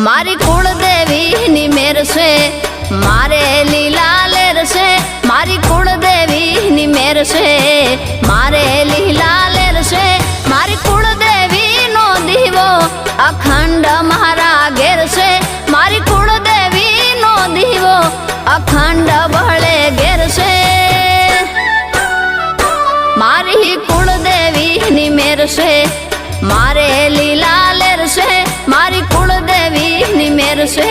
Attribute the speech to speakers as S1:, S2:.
S1: मारी कुलदेवी नी मेर से मारे लीला लेर से मारी कुलदेवी नी मेर से मारे लीला लेर से मारी कुलदेवी नो दीवो अखंड मारा घेर से मारी कुलदेवी नो दीवो अखंड बहले घेर से मारी कुलदेवी नी मेर से मारे लीला लेर से मारी कुलदेवी नी मेर से।